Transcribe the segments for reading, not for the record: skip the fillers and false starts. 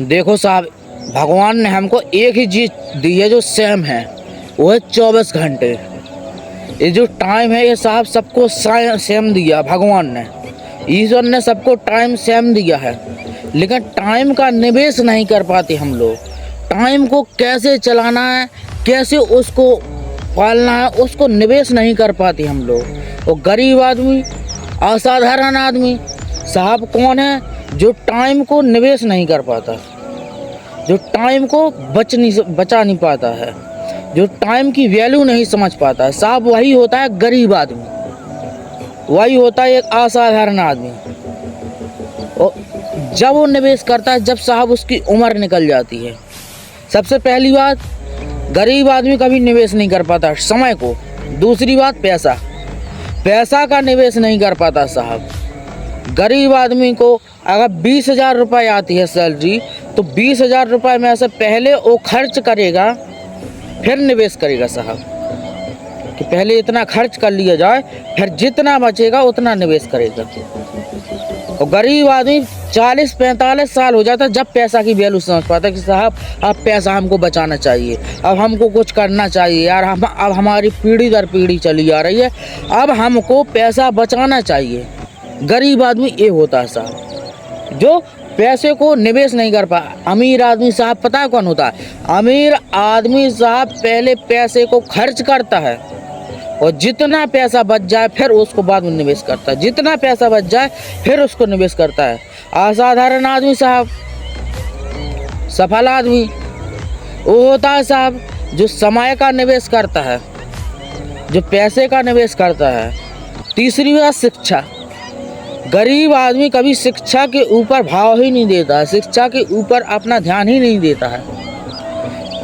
देखो साहब, भगवान ने हमको एक ही चीज दी है जो सेम है, वो है 24 घंटे। ये जो टाइम है ये साहब सबको सेम दिया भगवान ने, ईश्वर ने सबको टाइम सेम दिया है, लेकिन टाइम का निवेश नहीं कर पाते हम लोग। टाइम को कैसे चलाना है, कैसे उसको पालना है, उसको निवेश नहीं कर पाते हम लोग। और गरीब आदमी, असाधारण आदमी साहब कौन है? जो टाइम को निवेश नहीं कर पाता, जो टाइम को बचा नहीं पाता है, जो टाइम की वैल्यू नहीं समझ पाता है साहब, वही होता है गरीब आदमी, वही होता है एक असाधारण आदमी। और जब वो निवेश करता है, जब साहब उसकी उम्र निकल जाती है। सबसे पहली बात, गरीब आदमी कभी निवेश नहीं कर पाता समय को। दूसरी बात, पैसा का निवेश नहीं कर पाता साहब। गरीब आदमी को अगर 20,000 रुपये आती है सैलरी, तो 20,000 रुपये में से पहले वो खर्च करेगा, फिर निवेश करेगा साहब, कि पहले इतना खर्च कर लिया जाए, फिर जितना बचेगा उतना निवेश करेगा। और गरीब आदमी 40-45 साल हो जाता है जब पैसा की वैल्यू समझ पाता है कि साहब अब पैसा हमको बचाना चाहिए, अब हमको कुछ करना चाहिए यार, अब हमारी पीढ़ी दर पीढ़ी चली आ रही है, अब हमको पैसा बचाना चाहिए। गरीब आदमी ये होता है साहब, जो पैसे को निवेश नहीं कर पाया। अमीर आदमी साहब पता है कौन होता है? अमीर आदमी साहब पहले पैसे को खर्च करता है, और जितना पैसा बच जाए फिर उसको बाद में निवेश करता है, जितना पैसा बच जाए फिर उसको निवेश करता है। असाधारण आदमी साहब, सफल आदमी वो होता है साहब जो समय का निवेश करता है, जो पैसे का निवेश करता है। तीसरी बात, शिक्षा। गरीब आदमी कभी शिक्षा के ऊपर भाव ही नहीं देता है, शिक्षा के ऊपर अपना ध्यान ही नहीं देता है।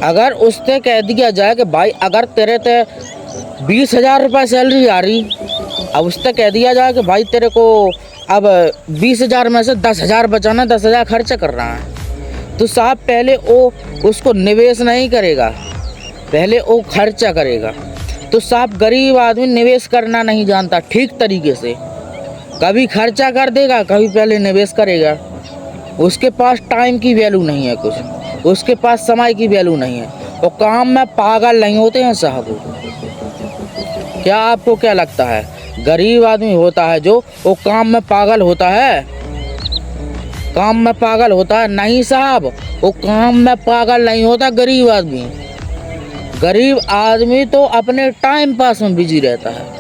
अगर उससे कह दिया जाए कि भाई अगर तेरे 20,000 रुपये सैलरी आ रही, अब उससे कह दिया जाए कि भाई तेरे को अब 20,000 में से 10,000 बचाना, 10,000 खर्चा कर रहा है, तो साहब पहले वो उसको निवेश नहीं करेगा, पहले वो खर्चा करेगा। तो साहब गरीब आदमी निवेश करना नहीं जानता ठीक तरीके से, कभी खर्चा कर देगा, कभी पहले निवेश करेगा। उसके पास टाइम की वैल्यू नहीं है कुछ, उसके पास समय की वैल्यू नहीं है, और काम में पागल नहीं होते हैं साहब। क्या आपको क्या लगता है? गरीब आदमी होता है जो वो काम में पागल होता है? काम में पागल होता है? नहीं साहब, वो काम में पागल नहीं होता गरीब आदमी। गरीब आदमी तो अपने टाइम पास में बिजी रहता है।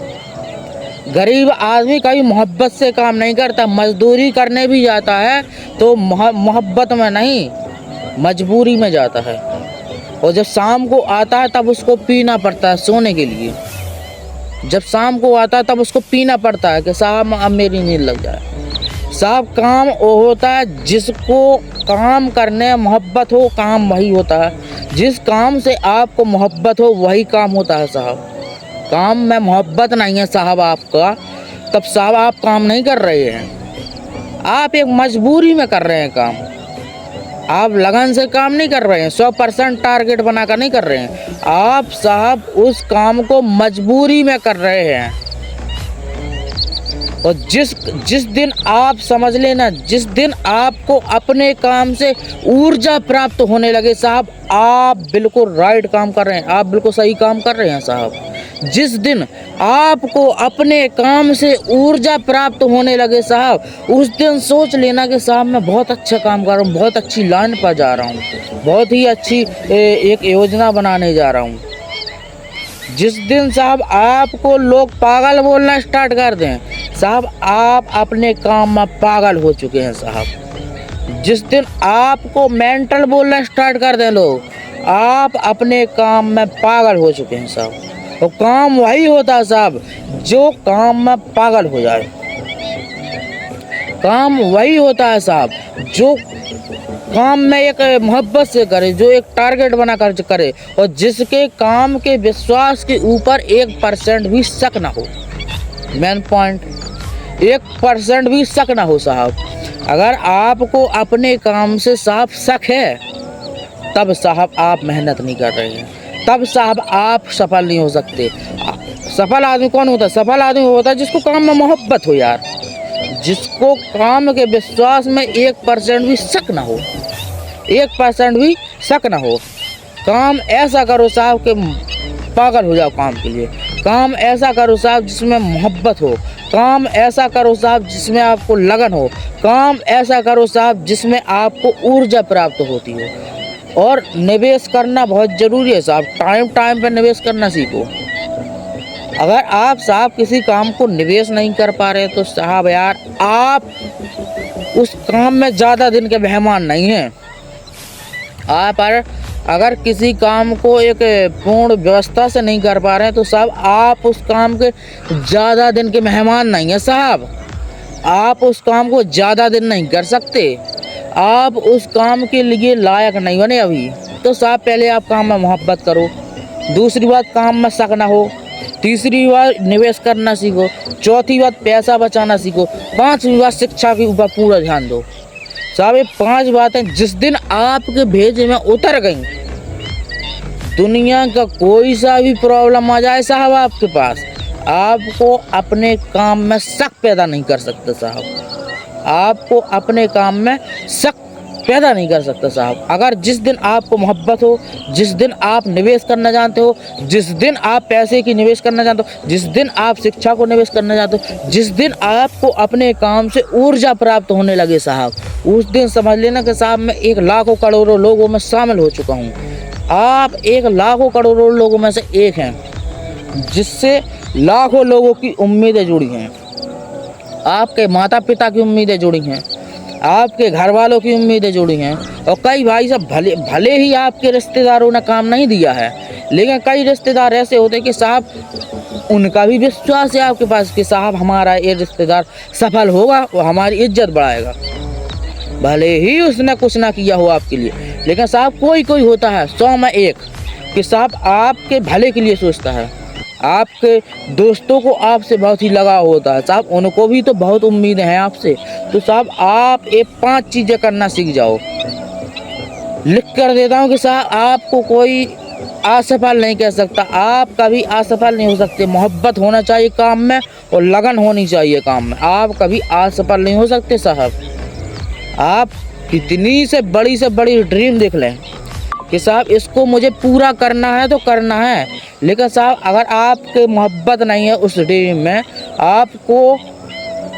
गरीब आदमी कभी मोहब्बत से काम नहीं करता। मजदूरी करने भी जाता है तो मोहब्बत में नहीं, मजबूरी में जाता है। और जब शाम को आता है तब उसको पीना पड़ता है सोने के लिए। जब शाम को आता है तब उसको पीना पड़ता है कि साहब अब मेरी नींद लग जाए। साहब काम वो होता है जिसको काम करने मोहब्बत हो, काम वही होता है। जिस काम से आपको मोहब्बत हो वही काम होता है साहब। काम में मोहब्बत नहीं है साहब आपका, तब साहब आप काम नहीं कर रहे हैं, आप एक मजबूरी में कर रहे हैं काम। आप लगन से काम नहीं कर रहे हैं, 100% टारगेट बनाकर नहीं कर रहे हैं, आप साहब उस काम को मजबूरी में कर रहे हैं। और जिस दिन आप समझ लेना, जिस दिन आपको अपने काम से ऊर्जा प्राप्त होने लगे साहब, आप बिल्कुल राइट काम कर रहे हैं, आप बिल्कुल सही काम कर रहे हैं साहब। जिस दिन आपको अपने काम से ऊर्जा प्राप्त होने लगे साहब, उस दिन सोच लेना कि साहब मैं बहुत अच्छा काम कर रहा हूँ, बहुत अच्छी लाइन पर जा रहा हूँ, बहुत ही अच्छी एक योजना बनाने जा रहा हूँ। जिस दिन साहब आपको लोग पागल बोलना स्टार्ट कर दें साहब, आप अपने काम में पागल हो चुके हैं साहब। जिस दिन आपको मेंटल बोलना स्टार्ट कर दें लोग, आप अपने काम में पागल हो चुके हैं साहब। तो काम वही होता है साहब जो काम में पागल हो जाए। काम वही होता है साहब जो काम में एक मोहब्बत से करे, जो एक टारगेट बना कर करे, और जिसके काम के विश्वास के ऊपर 1% भी शक ना हो। मेन पॉइंट, 1% भी शक ना हो साहब। अगर आपको अपने काम से साहब शक है, तब साहब आप मेहनत नहीं कर रहे हैं, तब साहब आप सफल नहीं हो सकते। सफल आदमी कौन होता है? सफल आदमी होता है जिसको काम में मोहब्बत हो यार, जिसको काम के विश्वास में 1% भी शक ना हो। 1% भी शक ना हो। काम ऐसा करो साहब कि पागल हो जाओ काम के लिए। काम ऐसा करो साहब जिसमें मोहब्बत हो। काम ऐसा करो साहब जिसमें आपको लगन हो। काम ऐसा करो साहब जिसमें आपको ऊर्जा प्राप्त होती हो। और निवेश करना बहुत ज़रूरी है साहब। टाइम टाइम पर निवेश करना सीखो। अगर आप साहब किसी काम को निवेश नहीं कर पा रहे तो साहब यार आप उस काम में ज़्यादा दिन के मेहमान नहीं हैं। आप अगर किसी काम को एक पूर्ण व्यवस्था से नहीं कर पा रहे हैं तो साहब आप उस काम के ज़्यादा दिन के मेहमान नहीं हैं साहब। आप उस काम को ज़्यादा दिन नहीं कर सकते। आप उस काम के लिए लायक नहीं बने अभी। तो साहब पहले आप काम में मोहब्बत करो। दूसरी बात, काम में शक ना हो। तीसरी बात, निवेश करना सीखो। चौथी बात, पैसा बचाना सीखो। पांचवी बात, शिक्षा के ऊपर पूरा ध्यान दो। साहब ये 5 बातें जिस दिन आपके भेजे में उतर गई, दुनिया का कोई सा भी प्रॉब्लम आ जाए साहब आपके पास, आपको अपने काम में शक पैदा नहीं कर सकते साहब। आपको अपने काम में शक पैदा नहीं कर सकता साहब। अगर जिस दिन आपको मोहब्बत हो, जिस दिन आप निवेश करना जानते हो, जिस दिन आप पैसे की निवेश करना जानते हो, जिस दिन आप शिक्षा को निवेश करना जानते हो, जिस दिन आपको अपने काम से ऊर्जा प्राप्त होने लगे साहब, उस दिन समझ लेना कि साहब मैं 1 लाखों करोड़ों लोगों में शामिल हो चुका हूँ। आप 1 लाखों करोड़ों लोगों में से एक हैं जिससे लाखों लोगों की उम्मीदें जुड़ी हैं। आपके माता पिता की उम्मीदें जुड़ी हैं, आपके घर वालों की उम्मीदें जुड़ी हैं। और कई भाई साहब भले ही आपके रिश्तेदारों ने काम नहीं दिया है, लेकिन कई रिश्तेदार ऐसे होते हैं कि साहब उनका भी विश्वास है आपके पास कि साहब हमारा ये रिश्तेदार सफल होगा और हमारी इज्जत बढ़ाएगा। भले ही उसने कुछ ना किया हो आपके लिए, लेकिन साहब कोई होता है 100 में 1 कि साहब आपके भले के लिए सोचता है। आपके दोस्तों को आपसे बहुत ही लगाव होता है साहब, उनको भी तो बहुत उम्मीदें हैं आपसे। तो साहब आप ये 5 चीज़ें करना सीख जाओ। लिख कर देता हूँ कि साहब आपको कोई असफल नहीं कह सकता। आप कभी असफल नहीं हो सकते। मोहब्बत होना चाहिए काम में और लगन होनी चाहिए काम में। आप कभी असफल नहीं हो सकते साहब। आप कितनी से बड़ी ड्रीम देख लें कि साहब इसको मुझे पूरा करना है तो करना है, लेकिन साहब अगर आपके मोहब्बत नहीं है उस ड्रीम में, आपको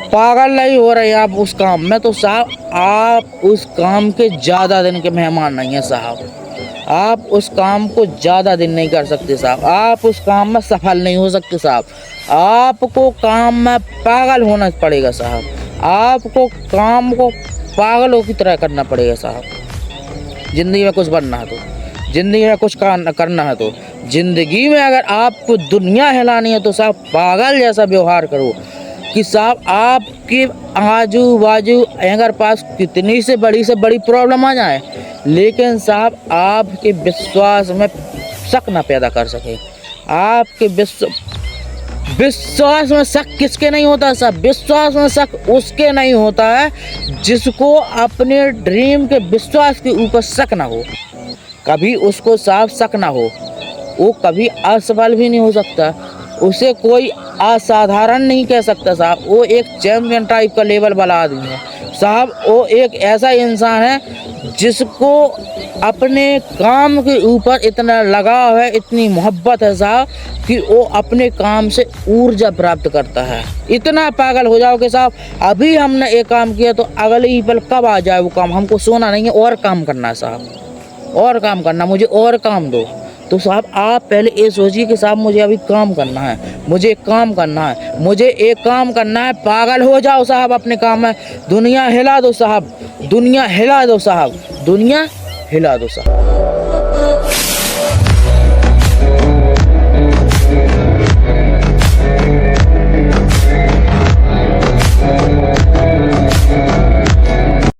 पागल नहीं हो रहे आप उस काम में, तो साहब आप उस काम के ज़्यादा दिन के मेहमान नहीं हैं साहब। आप उस काम को ज़्यादा दिन नहीं कर सकते साहब। आप उस काम में सफल नहीं हो सकते साहब। आपको काम में पागल होना पड़ेगा साहब। आपको काम को पागलों की तरह करना पड़ेगा साहब। ज़िंदगी में कुछ बनना है तो, ज़िंदगी में कुछ करना है तो, ज़िंदगी में अगर आपको दुनिया हिलानी है तो साहब पागल जैसा व्यवहार करो कि साहब आपके आजू बाजू अगर पास कितनी से बड़ी प्रॉब्लम आ जाए, लेकिन साहब आपके विश्वास में शक ना पैदा कर सके। आपके विश्वास में शक किसके नहीं होता साहब? विश्वास में शक उसके नहीं होता है जिसको अपने ड्रीम के विश्वास के ऊपर शक ना हो। कभी उसको साहब शक ना हो, वो कभी असफल भी नहीं हो सकता। उसे कोई असाधारण नहीं कह सकता साहब। वो एक चैम्पियन टाइप का लेवल वाला आदमी है साहब। वो एक ऐसा इंसान है जिसको अपने काम के ऊपर इतना लगाव है, इतनी मोहब्बत है साहब कि वो अपने काम से ऊर्जा प्राप्त करता है। इतना पागल हो जाओ कि साहब अभी हमने एक काम किया तो अगले ही पल कब आ जाए वो काम। हमको सोना नहीं है, और काम करना है साहब, और काम करना, मुझे और काम दो। तो साहब आप पहले ये सोचिए कि साहब मुझे अभी काम करना है, मुझे एक काम करना है, मुझे एक काम करना है। पागल हो जाओ साहब अपने काम में। दुनिया हिला दो साहब, दुनिया हिला दो साहब, दुनिया हिला दो साहब।